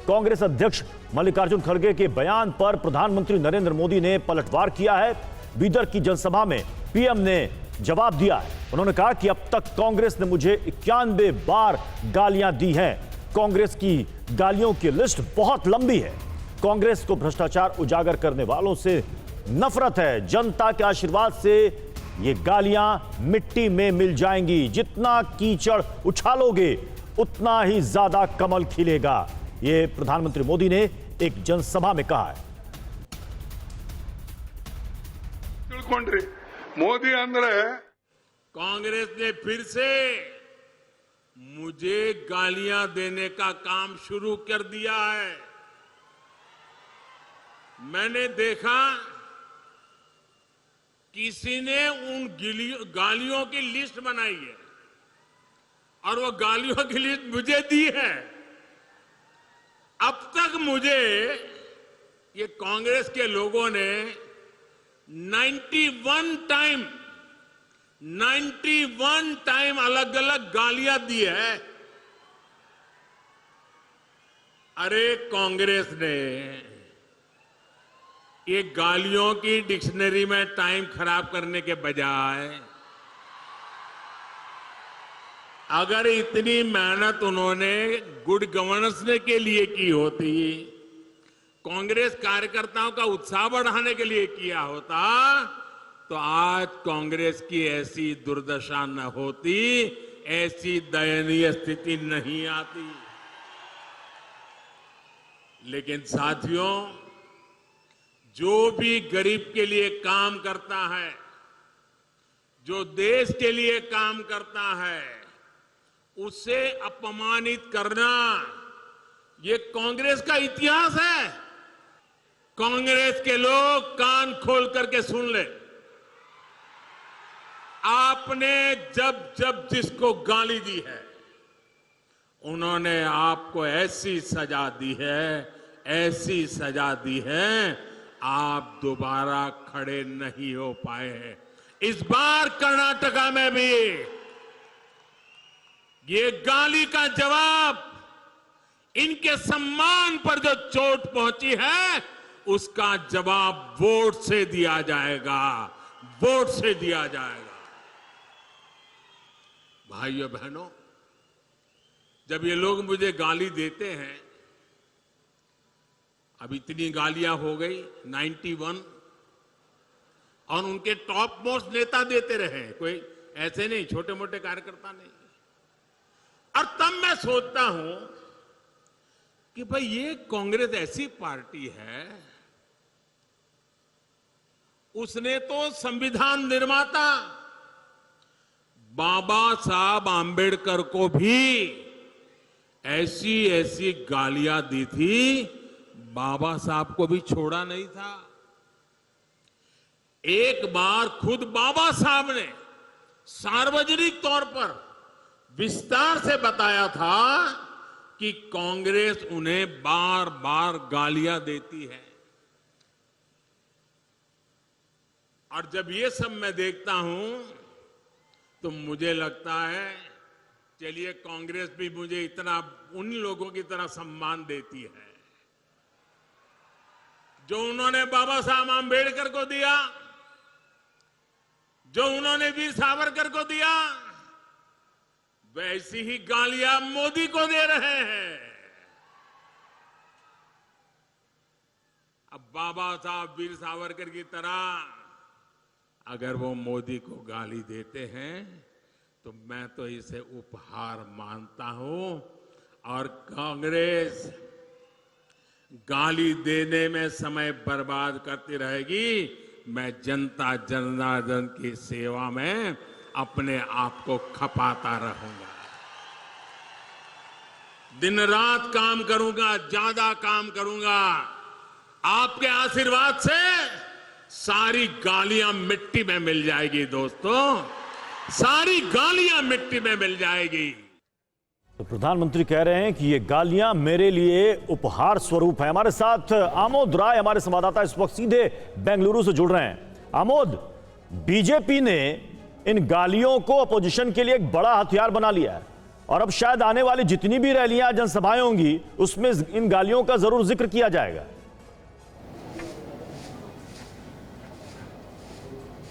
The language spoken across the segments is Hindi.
कांग्रेस अध्यक्ष मल्लिकार्जुन खड़गे के बयान पर प्रधानमंत्री नरेंद्र मोदी ने पलटवार किया है। बीदर की जनसभा में पीएम ने जवाब दिया है। उन्होंने कहा कि अब तक कांग्रेस ने मुझे 91 बार गालियां दी हैं। कांग्रेस की गालियों की लिस्ट बहुत लंबी है। कांग्रेस को भ्रष्टाचार उजागर करने वालों से नफरत है। जनता के आशीर्वाद से ये गालियां मिट्टी में मिल जाएंगी। जितना कीचड़ उछालोगे उतना ही ज्यादा कमल खिलेगा। ये प्रधानमंत्री मोदी ने एक जनसभा में कहा है। मोदी अंदर कांग्रेस ने फिर से मुझे गालियां देने का काम शुरू कर दिया है। मैंने देखा किसी ने उन गालियों की लिस्ट बनाई है और वो गालियों की लिस्ट मुझे दी है। अब तक मुझे ये कांग्रेस के लोगों ने 91 टाइम अलग अलग गालियां दी है। अरे कांग्रेस ने ये गालियों की डिक्शनरी में टाइम खराब करने के बजाय अगर इतनी मेहनत उन्होंने गुड गवर्नेंस के लिए की होती, कांग्रेस कार्यकर्ताओं का उत्साह बढ़ाने के लिए किया होता, तो आज कांग्रेस की ऐसी दुर्दशा न होती, ऐसी दयनीय स्थिति नहीं आती। लेकिन साथियों, जो भी गरीब के लिए काम करता है, जो देश के लिए काम करता है, उसे अपमानित करना ये कांग्रेस का इतिहास है। कांग्रेस के लोग कान खोल करके सुन ले। आपने जब जब जिसको गाली दी है, उन्होंने आपको ऐसी सजा दी है, ऐसी सजा दी है, आप दोबारा खड़े नहीं हो पाए हैं। इस बार कर्नाटका में भी ये गाली का जवाब, इनके सम्मान पर जो चोट पहुंची है, उसका जवाब वोट से दिया जाएगा, वोट से दिया जाएगा। भाइयों बहनों, जब ये लोग मुझे गाली देते हैं, अब इतनी गालियां हो गई 91, और उनके टॉप मोस्ट नेता देते रहे, कोई ऐसे नहीं, छोटे मोटे कार्यकर्ता नहीं। और तब मैं सोचता हूं कि भाई ये कांग्रेस ऐसी पार्टी है, उसने तो संविधान निर्माता बाबा साहब आंबेडकर को भी ऐसी ऐसी गालियां दी थी, बाबा साहब को भी छोड़ा नहीं था। एक बार खुद बाबा साहब ने सार्वजनिक तौर पर विस्तार से बताया था कि कांग्रेस उन्हें बार बार गालियां देती है। और जब ये सब मैं देखता हूं तो मुझे लगता है, चलिए कांग्रेस भी मुझे इतना उन लोगों की तरह सम्मान देती है जो उन्होंने बाबा साहब आंबेडकर को दिया, जो उन्होंने वीर सावरकर को दिया, वैसी ही गालियां मोदी को दे रहे हैं। अब बाबा साहब वीर सावरकर की तरह अगर वो मोदी को गाली देते हैं तो मैं तो इसे उपहार मानता हूं। और कांग्रेस गाली देने में समय बर्बाद करती रहेगी, मैं जनता जनार्दन की सेवा में अपने आप को खपाता रहूंगा। दिन रात काम करूंगा, ज्यादा काम करूंगा। आपके आशीर्वाद से सारी गालियां मिट्टी में मिल जाएगी दोस्तों, सारी गालियां मिट्टी में मिल जाएगी। तो प्रधानमंत्री कह रहे हैं कि ये गालियां मेरे लिए उपहार स्वरूप है। हमारे साथ आमोद राय हमारे संवाददाता इस वक्त सीधे बेंगलुरु से जुड़ रहे हैं। आमोद, बीजेपी ने इन गालियों को अपोजिशन के लिए एक बड़ा हथियार बना लिया है। और अब शायद आने वाली जितनी भी रैलियां जनसभाएं होंगी उसमें इन गालियों का जरूर जिक्र किया जाएगा।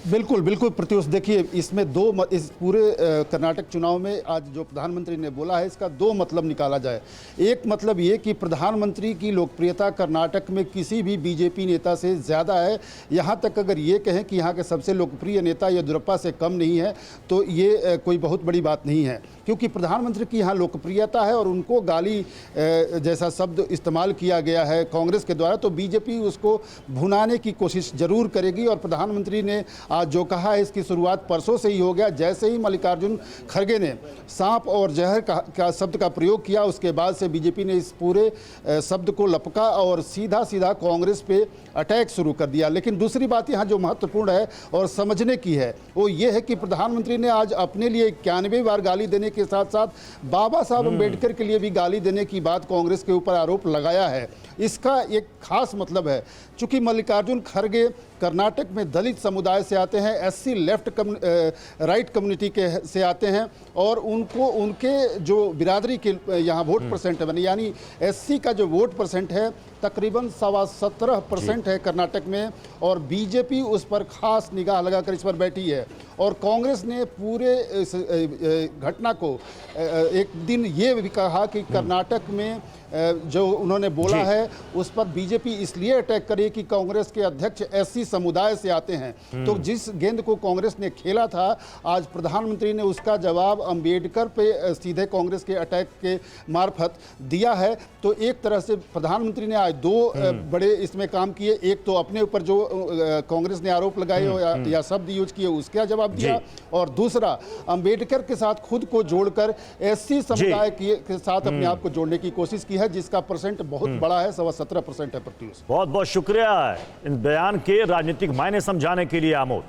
बिल्कुल बिल्कुल प्रत्युष, देखिए इसमें इस पूरे कर्नाटक चुनाव में आज जो प्रधानमंत्री ने बोला है इसका दो मतलब निकाला जाए। एक मतलब ये कि प्रधानमंत्री की लोकप्रियता कर्नाटक में किसी भी बीजेपी नेता से ज़्यादा है। यहाँ तक अगर ये कहें कि यहाँ के सबसे लोकप्रिय नेता येदियुरप्पा से कम नहीं है तो ये कोई बहुत बड़ी बात नहीं है, क्योंकि प्रधानमंत्री की यहाँ लोकप्रियता है और उनको गाली जैसा शब्द इस्तेमाल किया गया है कांग्रेस के द्वारा, तो बीजेपी उसको भुनाने की कोशिश जरूर करेगी। और प्रधानमंत्री ने आज जो कहा है इसकी शुरुआत परसों से ही हो गया। जैसे ही मल्लिकार्जुन खड़गे ने सांप और जहर का शब्द का प्रयोग किया, उसके बाद से बीजेपी ने इस पूरे शब्द को लपका और सीधा सीधा कांग्रेस पे अटैक शुरू कर दिया। लेकिन दूसरी बात यहाँ जो महत्वपूर्ण है और समझने की है वो ये है कि प्रधानमंत्री ने आज अपने लिए 91 बार गाली देने के साथ साथ बाबा साहब अम्बेडकर के लिए भी गाली देने की बात कांग्रेस के ऊपर आरोप लगाया है। इसका एक खास मतलब है, चूंकि मल्लिकार्जुन खड़गे कर्नाटक में दलित समुदाय से आते हैं, एससी लेफ्ट राइट कम्युनिटी के से आते हैं और उनको उनके जो बिरादरी के यहाँ वोट परसेंट है, यानी एससी का जो वोट परसेंट है तकरीबन 17.25% है कर्नाटक में, और बीजेपी उस पर खास निगाह लगाकर इस पर बैठी है। और कांग्रेस ने पूरे इस घटना को एक दिन ये भी कहा कि कर्नाटक में जो उन्होंने बोला है उस पर बीजेपी इसलिए अटैक करे कि कांग्रेस के अध्यक्ष एससी समुदाय से आते हैं। तो जिस गेंद को कांग्रेस ने खेला था आज प्रधानमंत्री ने उसका जवाब अंबेडकर पे सीधे कांग्रेस के अटैक के मार्फत दिया है। तो एक तरह से प्रधानमंत्री ने आज दो बड़े इसमें काम किए। एक तो अपने ऊपर जो कांग्रेस ने आरोप लगाए या शब्द यूज किए उसका जवाब दिया, और दूसरा अंबेडकर के साथ खुद को जोड़कर एससी समुदाय के साथ अपने आप को जोड़ने की कोशिश की है, जिसका परसेंट बहुत बड़ा है, 17.25% है। प्रत्युष, बहुत बहुत शुक्रिया इन बयान के राजनीतिक मायने समझाने के लिए आमोद।